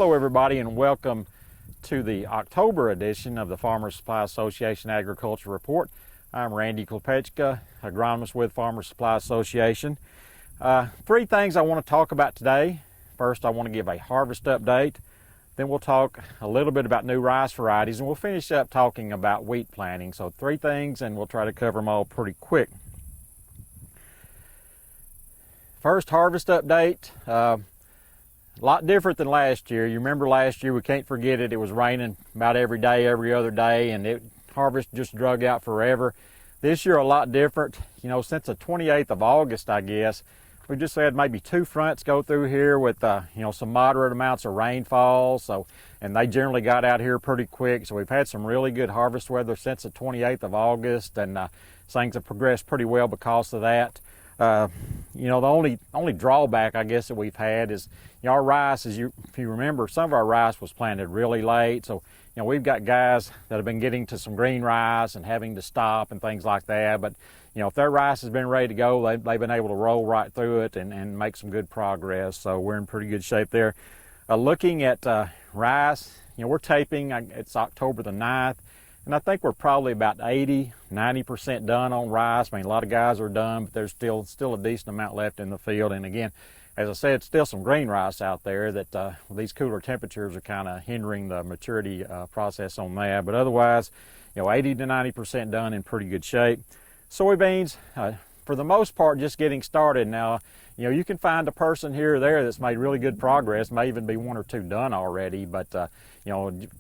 Hello everybody and welcome to the October edition of the Farmer Supply Association Agriculture Report. I'm Randy Klepechka, agronomist with Farmer Supply Association. Three things I want to talk about today. First, I want to give a harvest update. Then we'll talk a little bit about new rice varieties, and we'll finish up talking about wheat planting. So three things, and we'll try to cover them all pretty quick. First, harvest update. A lot different than last year. You remember last year, we can't forget it. It was raining about every day, every other day, and harvest just drug out forever. This year, a lot different. You know, since the 28th of August, I guess, we just had maybe two fronts go through here with, some moderate amounts of rainfall. And they generally got out here pretty quick. So we've had some really good harvest weather since the 28th of August, and things have progressed pretty well because of that. The only drawback, I guess, that we've had is, our rice, if you remember, some of our rice was planted really late. So, we've got guys that have been getting to some green rice and having to stop and things like that. But, if their rice has been ready to go, they've been able to roll right through it and make some good progress. So we're in pretty good shape there. Looking at rice, we're taping, it's October the 9th. And I think we're probably about 80–90% done on rice. I mean, a lot of guys are done, but there's still a decent amount left in the field. And again, as I said, still some green rice out there that these cooler temperatures are kind of hindering the maturity process on that. But otherwise, 80–90% done, in pretty good shape. Soybeans, for the most part, just getting started now. You can find a person here or there that's made really good progress, may even be one or two done already, but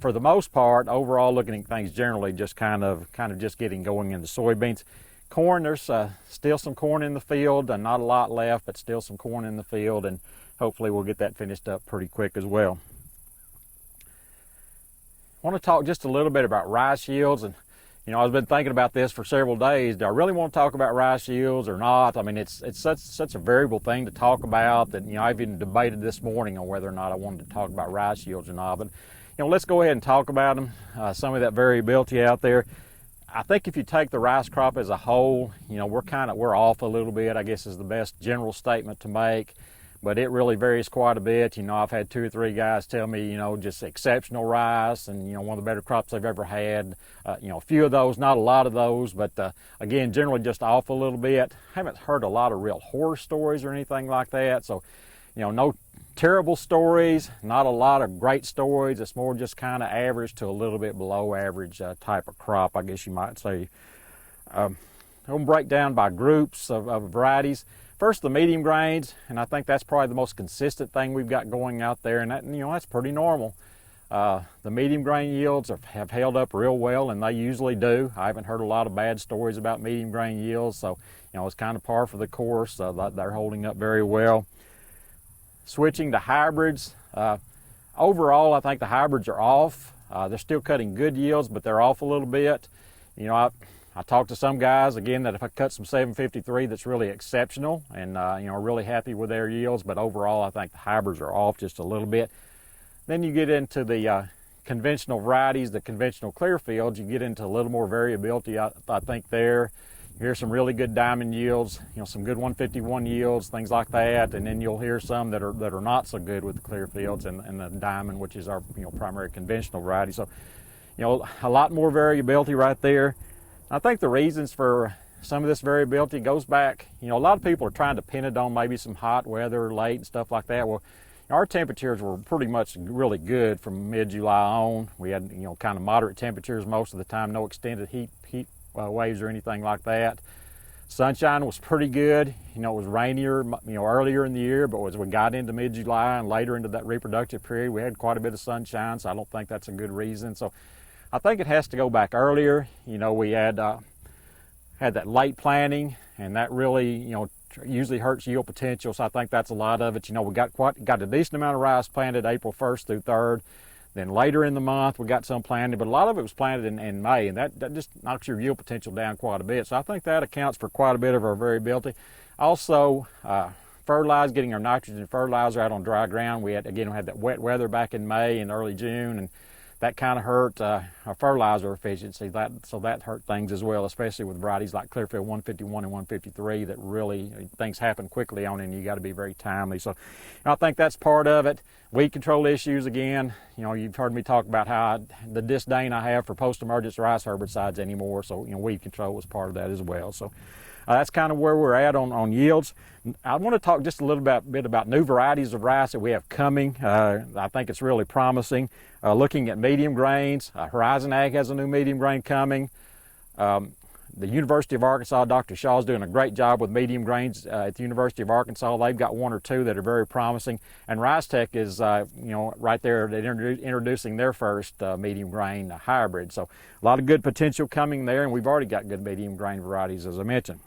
for the most part, overall looking at things generally just kind of just getting going into soybeans. Corn, there's still some corn in the field, and not a lot left, but still some corn in the field, and hopefully we'll get that finished up pretty quick as well. I want to talk just a little bit about rice yields, and I've been thinking about this for several days. Do I really want to talk about rice yields or not? I mean, it's such a variable thing to talk about that, I've even debated this morning on whether or not I wanted to talk about rice yields or not. But, let's go ahead and talk about them, some of that variability out there. I think if you take the rice crop as a whole, we're off a little bit, I guess is the best general statement to make. But it really varies quite a bit. I've had two or three guys tell me, just exceptional rice and, one of the better crops they've ever had. A few of those, not a lot of those, but again, generally just off a little bit. Haven't heard a lot of real horror stories or anything like that. So, no terrible stories, not a lot of great stories. It's more just kind of average to a little bit below average type of crop, I guess you might say. I'm going to break down by groups of varieties. First, the medium grains, and I think that's probably the most consistent thing we've got going out there, and that, that's pretty normal. The medium grain yields have held up real well, and they usually do. I haven't heard a lot of bad stories about medium grain yields, so it's kind of par for the course. They're holding up very well. Switching to hybrids, overall, I think the hybrids are off. They're still cutting good yields, but they're off a little bit. I talked to some guys, again, that if I cut some 753, that's really exceptional and, are really happy with their yields. But overall, I think the hybrids are off just a little bit. Then you get into the conventional varieties, the conventional clear fields. You get into a little more variability, I think, there. You hear some really good diamond yields, some good 151 yields, things like that. And then you'll hear some that are not so good with the clear fields and the diamond, which is our primary conventional variety. So, a lot more variability right there. I think the reasons for some of this variability goes back, a lot of people are trying to pin it on maybe some hot weather late and stuff like that. Well, our temperatures were pretty much really good from mid-July on. We had, kind of moderate temperatures most of the time, no extended heat waves or anything like that. Sunshine was pretty good. It was rainier, earlier in the year, but as we got into mid-July and later into that reproductive period, we had quite a bit of sunshine, so I don't think that's a good reason. So I think it has to go back earlier. We had that late planting, and that really, usually hurts yield potential. So I think that's a lot of it. We got a decent amount of rice planted April 1st through 3rd. Then later in the month, we got some planted, but a lot of it was planted in May, and that just knocks your yield potential down quite a bit. So I think that accounts for quite a bit of our variability. Also, fertilizer, getting our nitrogen fertilizer out on dry ground. We had that wet weather back in May and early June, and that kind of hurt our fertilizer efficiency. So that hurt things as well, especially with varieties like Clearfield 151 and 153 that really, things happen quickly on, and you got to be very timely. So I think that's part of it. Weed control issues again. You've heard me talk about how the disdain I have for post-emergence rice herbicides anymore. So weed control was part of that as well. So that's kind of where we're at on yields. I want to talk just a little bit about new varieties of rice that we have coming. I think it's really promising. Looking at medium grains, Horizon Ag has a new medium grain coming. The University of Arkansas, Dr. Shaw's doing a great job with medium grains at the University of Arkansas. They've got one or two that are very promising. And Rice Tech is, right there, they're introducing their first medium grain hybrid. So a lot of good potential coming there, and we've already got good medium grain varieties, as I mentioned.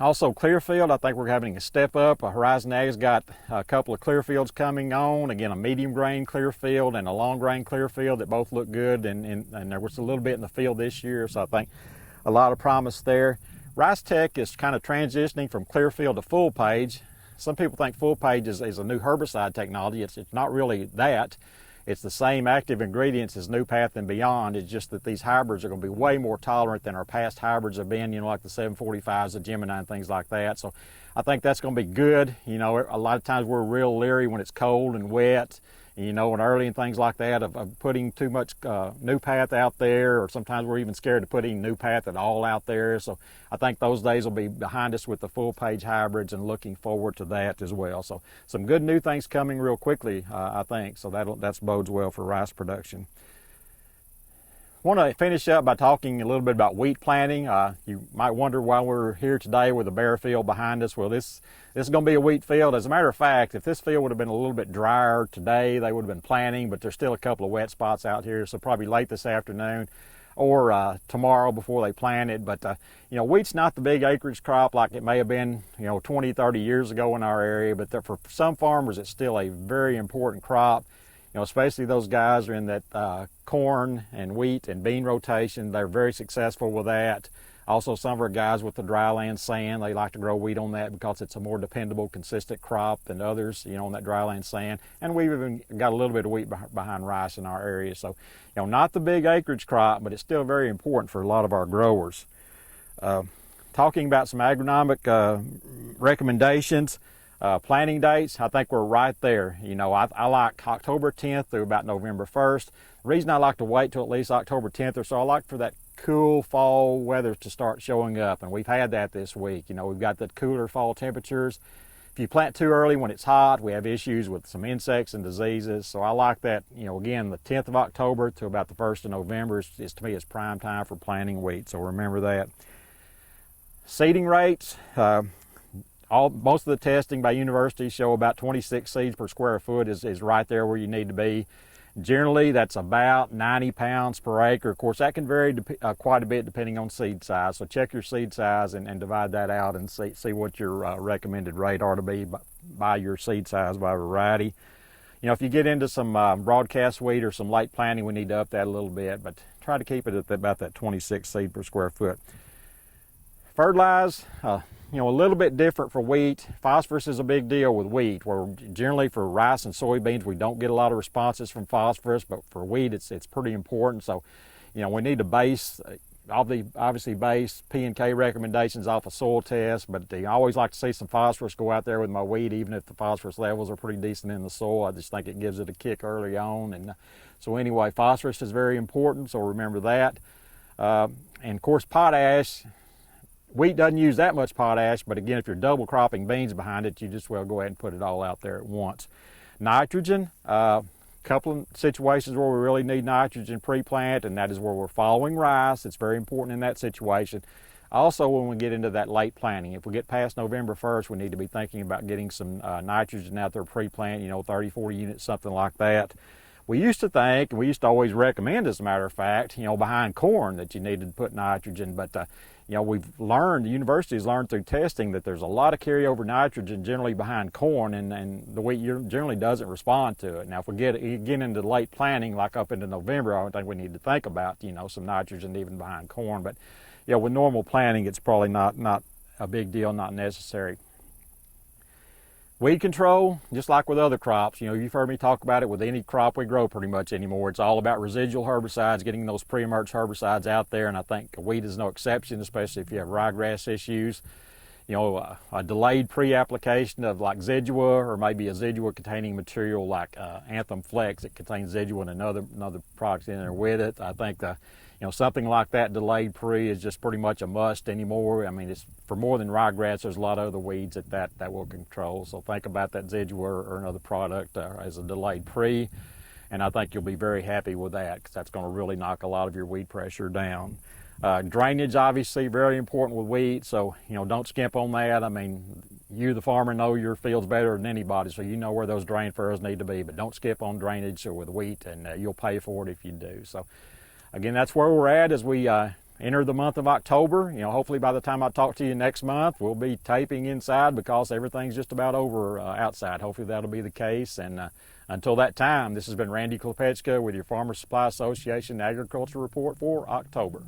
Also, Clearfield, I think we're having a step up. Horizon Ag's got a couple of Clearfields coming on. Again, a medium grain Clearfield and a long grain Clearfield that both look good, and there was a little bit in the field this year, so I think a lot of promise there. Rice Tech is kind of transitioning from Clearfield to full page. Some people think full page is a new herbicide technology. It's not really that. It's the same active ingredients as Newport and Beyond. It's just that these hybrids are going to be way more tolerant than our past hybrids have been, like the 745s, the Gemini, and things like that. So I think that's going to be good. A lot of times we're real leery when it's cold and wet, and early and things like that of putting too much Newport out there, or sometimes we're even scared to put any Newport at all out there. So I think those days will be behind us with the full page hybrids, and looking forward to that as well. So some good new things coming real quickly, I think. So that bodes well for rice production. I want to finish up by talking a little bit about wheat planting. You might wonder why we're here today with a bare field behind us. Well, this is going to be a wheat field. As a matter of fact, if this field would have been a little bit drier today, they would have been planting, but there's still a couple of wet spots out here, so probably late this afternoon or tomorrow before they plant it. But wheat's not the big acreage crop like it may have been 20, 30 years ago in our area, but for some farmers it's still a very important crop. Especially those guys are in that corn and wheat and bean rotation. They're very successful with that. Also, some of our guys with the dryland sand, they like to grow wheat on that because it's a more dependable, consistent crop than others, on that dryland sand. And we've even got a little bit of wheat behind rice in our area. So, not the big acreage crop, but it's still very important for a lot of our growers. Talking about some agronomic recommendations. Planting dates, I think we're right there. I like October 10th through about November 1st. The reason I like to wait till at least October 10th or so, I like for that cool fall weather to start showing up, and we've had that this week. We've got the cooler fall temperatures. If you plant too early when it's hot, we have issues with some insects and diseases. So I like that, again, the 10th of October to about the 1st of November is to me is prime time for planting wheat. So remember that. Seeding rates. Most of the testing by universities show about 26 seeds per square foot is right there where you need to be. Generally, that's about 90 pounds per acre. Of course, that can vary quite a bit depending on seed size. So check your seed size and divide that out and see what your recommended rate are to be by your seed size by variety. If you get into some broadcast wheat or some late planting, we need to up that a little bit, but try to keep it at about that 26 seed per square foot. Fertilize. A little bit different for wheat. Phosphorus is a big deal with wheat, where generally for rice and soybeans we don't get a lot of responses from phosphorus, but for wheat it's pretty important. So, we need to obviously base P&K recommendations off of soil tests, but I always like to see some phosphorus go out there with my wheat, even if the phosphorus levels are pretty decent in the soil. I just think it gives it a kick early on. And so anyway, phosphorus is very important, so remember that. And of course, potash. Wheat doesn't use that much potash, but again, if you're double cropping beans behind it, you just well go ahead and put it all out there at once. Nitrogen, couple of situations where we really need nitrogen pre-plant, and that is where we're following rice. It's very important in that situation. Also, when we get into that late planting, if we get past November 1st, we need to be thinking about getting some nitrogen out there pre-plant, 30, 40 units, something like that. We used to think, and we used to always recommend, as a matter of fact, behind corn that you needed to put nitrogen, but we've learned, the university's learned through testing that there's a lot of carryover nitrogen generally behind corn, and the wheat generally doesn't respond to it. Now, if we get into late planting, like up into November, I think we need to think about, some nitrogen even behind corn. But, with normal planting, it's probably not a big deal, not necessary. Weed control, just like with other crops, you've heard me talk about it with any crop we grow pretty much anymore. It's all about residual herbicides, getting those pre-emerge herbicides out there, and I think wheat is no exception, especially if you have ryegrass issues. A delayed pre-application of like Zidua, or maybe a Zidua containing material like Anthem Flex that contains Zidua and another product in there with it. I think something like that delayed pre is just pretty much a must anymore. I mean, it's for more than ryegrass. There's a lot of other weeds that will control. So think about that Zidua or another product as a delayed pre, and I think you'll be very happy with that, because that's going to really knock a lot of your weed pressure down. Drainage, obviously, very important with wheat, so don't skimp on that. I mean, you, the farmer, know your fields better than anybody, so you know where those drain furrows need to be, but don't skip on drainage with wheat, and you'll pay for it if you do. So again, that's where we're at as we enter the month of October. Hopefully by the time I talk to you next month, we'll be taping inside, because everything's just about over outside. Hopefully that'll be the case, and until that time, this has been Randy Klepetchka with your Farmer Supply Association Agriculture Report for October.